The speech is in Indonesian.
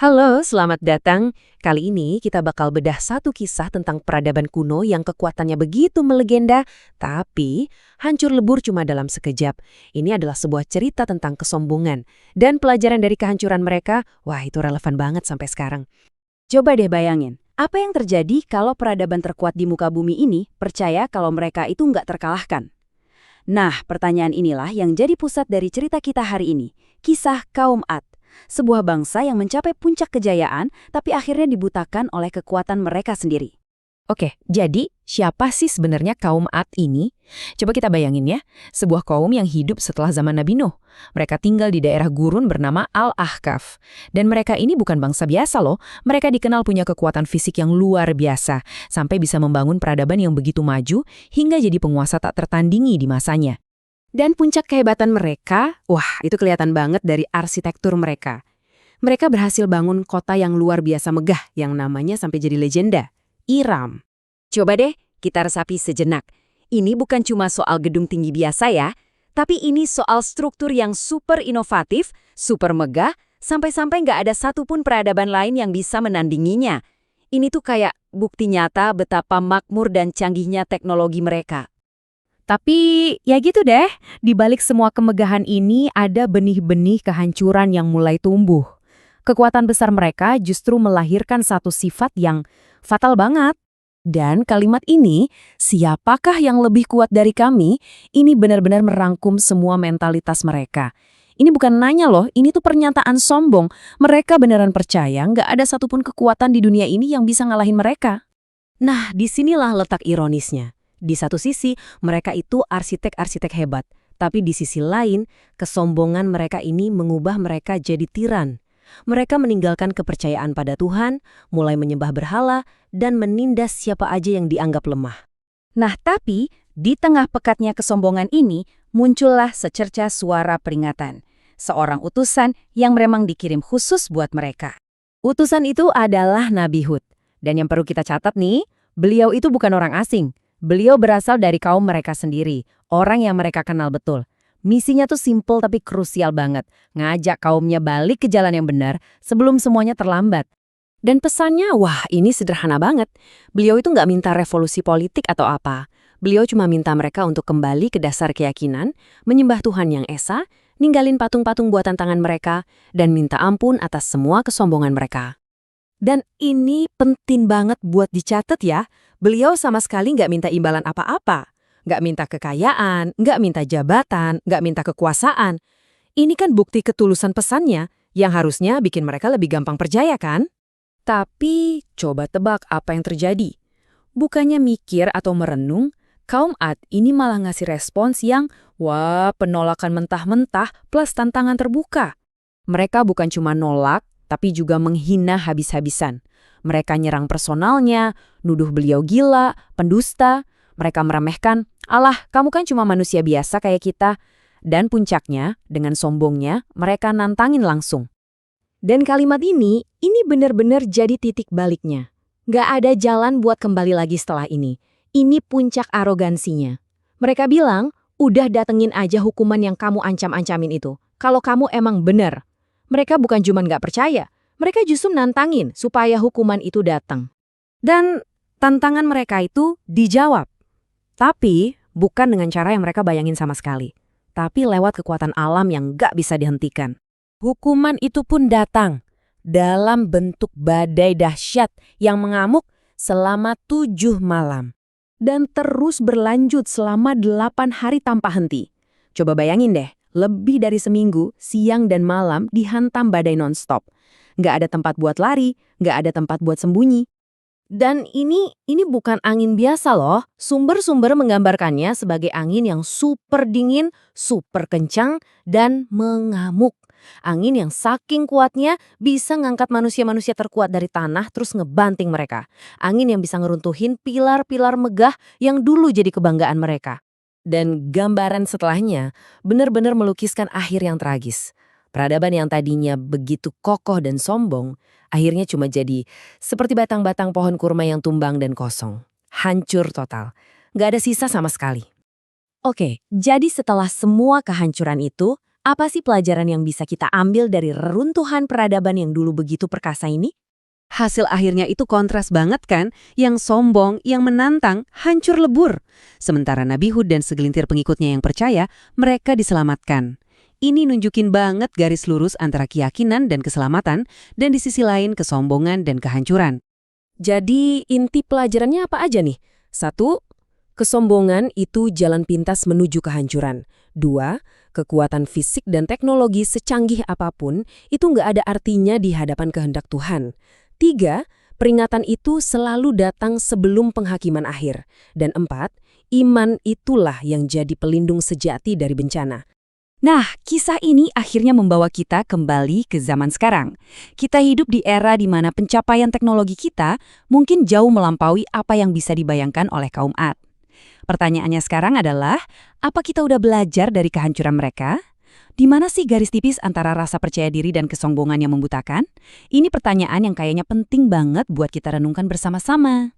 Halo, selamat datang. Kali ini kita bakal bedah satu kisah tentang peradaban kuno yang kekuatannya begitu melegenda, tapi hancur lebur cuma dalam sekejap. Ini adalah sebuah cerita tentang kesombongan. Dan pelajaran dari kehancuran mereka, wah itu relevan banget sampai sekarang. Coba deh bayangin, apa yang terjadi kalau peradaban terkuat di muka bumi ini percaya kalau mereka itu nggak terkalahkan? Nah, pertanyaan inilah yang jadi pusat dari cerita kita hari ini, kisah kaum Ad. Sebuah bangsa yang mencapai puncak kejayaan, tapi akhirnya dibutakan oleh kekuatan mereka sendiri. Oke, jadi siapa sih sebenarnya kaum Ad ini? Coba kita bayangin ya, sebuah kaum yang hidup setelah zaman Nabi Nuh. Mereka tinggal di daerah gurun bernama Al-Ahqaf. Dan mereka ini bukan bangsa biasa loh, mereka dikenal punya kekuatan fisik yang luar biasa, sampai bisa membangun peradaban yang begitu maju, hingga jadi penguasa tak tertandingi di masanya. Dan puncak kehebatan mereka, wah itu kelihatan banget dari arsitektur mereka. Mereka berhasil bangun kota yang luar biasa megah, yang namanya sampai jadi legenda. Iram. Coba deh kita resapi sejenak. Ini bukan cuma soal gedung tinggi biasa ya, tapi ini soal struktur yang super inovatif, super megah, sampai-sampai nggak ada satupun peradaban lain yang bisa menandinginya. Ini tuh kayak bukti nyata betapa makmur dan canggihnya teknologi mereka. Tapi ya gitu deh, di balik semua kemegahan ini ada benih-benih kehancuran yang mulai tumbuh. Kekuatan besar mereka justru melahirkan satu sifat yang fatal banget. Dan kalimat ini, siapakah yang lebih kuat dari kami, ini benar-benar merangkum semua mentalitas mereka. Ini bukan nanya loh, ini tuh pernyataan sombong. Mereka beneran percaya nggak ada satupun kekuatan di dunia ini yang bisa ngalahin mereka. Nah, disinilah letak ironisnya. Di satu sisi, mereka itu arsitek-arsitek hebat. Tapi di sisi lain, kesombongan mereka ini mengubah mereka jadi tiran. Mereka meninggalkan kepercayaan pada Tuhan, mulai menyembah berhala, dan menindas siapa aja yang dianggap lemah. Nah, tapi di tengah pekatnya kesombongan ini, muncullah secerca suara peringatan. Seorang utusan yang memang dikirim khusus buat mereka. Utusan itu adalah Nabi Hud. Dan yang perlu kita catat nih, beliau itu bukan orang asing. Beliau berasal dari kaum mereka sendiri, orang yang mereka kenal betul. Misinya tuh simple tapi krusial banget, ngajak kaumnya balik ke jalan yang benar sebelum semuanya terlambat. Dan pesannya, wah ini sederhana banget. Beliau itu nggak minta revolusi politik atau apa. Beliau cuma minta mereka untuk kembali ke dasar keyakinan, menyembah Tuhan yang esa, ninggalin patung-patung buatan tangan mereka, dan minta ampun atas semua kesombongan mereka. Dan ini penting banget buat dicatat ya, beliau sama sekali nggak minta imbalan apa-apa. Nggak minta kekayaan, nggak minta jabatan, nggak minta kekuasaan. Ini kan bukti ketulusan pesannya yang harusnya bikin mereka lebih gampang percaya kan? Tapi coba tebak apa yang terjadi. Bukannya mikir atau merenung, kaum Ad ini malah ngasih respons yang, wah penolakan mentah-mentah plus tantangan terbuka. Mereka bukan cuma nolak, tapi juga menghina habis-habisan. Mereka nyerang personalnya, nuduh beliau gila, pendusta. Mereka meremehkan, alah kamu kan cuma manusia biasa kayak kita. Dan puncaknya, dengan sombongnya, mereka nantangin langsung. Dan kalimat ini benar-benar jadi titik baliknya. Nggak ada jalan buat kembali lagi setelah ini. Ini puncak arogansinya. Mereka bilang, udah datengin aja hukuman yang kamu ancam-ancamin itu. Kalau kamu emang benar. Mereka bukan cuma nggak percaya, mereka justru nantangin supaya hukuman itu datang. Dan tantangan mereka itu dijawab. Tapi bukan dengan cara yang mereka bayangin sama sekali. Tapi lewat kekuatan alam yang nggak bisa dihentikan. Hukuman itu pun datang dalam bentuk badai dahsyat yang mengamuk selama 7 malam. Dan terus berlanjut selama 8 hari tanpa henti. Coba bayangin deh, lebih dari seminggu, siang dan malam dihantam badai non-stop. Nggak ada tempat buat lari, nggak ada tempat buat sembunyi. Dan ini bukan angin biasa loh. Sumber-sumber menggambarkannya sebagai angin yang super dingin, super kencang, dan mengamuk. Angin yang saking kuatnya bisa ngangkat manusia-manusia terkuat dari tanah terus ngebanting mereka. Angin yang bisa ngeruntuhin pilar-pilar megah yang dulu jadi kebanggaan mereka. Dan gambaran setelahnya benar-benar melukiskan akhir yang tragis. Peradaban yang tadinya begitu kokoh dan sombong, akhirnya cuma jadi seperti batang-batang pohon kurma yang tumbang dan kosong. Hancur total. Nggak ada sisa sama sekali. Oke, jadi setelah semua kehancuran itu, Apa sih pelajaran yang bisa kita ambil dari reruntuhan peradaban yang dulu begitu perkasa ini? Hasil akhirnya itu kontras banget kan? Yang sombong, yang menantang, hancur lebur. Sementara Nabi Hud dan segelintir pengikutnya yang percaya, mereka diselamatkan. Ini nunjukin banget garis lurus antara keyakinan dan keselamatan, dan di sisi lain kesombongan dan kehancuran. Jadi inti pelajarannya apa aja nih? 1. Kesombongan itu jalan pintas menuju kehancuran. 2. Kekuatan fisik dan teknologi secanggih apapun itu nggak ada artinya di hadapan kehendak Tuhan. 3. Peringatan itu selalu datang sebelum penghakiman akhir. Dan 4. Iman itulah yang jadi pelindung sejati dari bencana. Nah, kisah ini akhirnya membawa kita kembali ke zaman sekarang. Kita hidup di era di mana pencapaian teknologi kita mungkin jauh melampaui apa yang bisa dibayangkan oleh kaum Ad. Pertanyaannya sekarang adalah, apa kita udah belajar dari kehancuran mereka? Di mana sih garis tipis antara rasa percaya diri dan kesombongan yang membutakan? Ini pertanyaan yang kayaknya penting banget buat kita renungkan bersama-sama.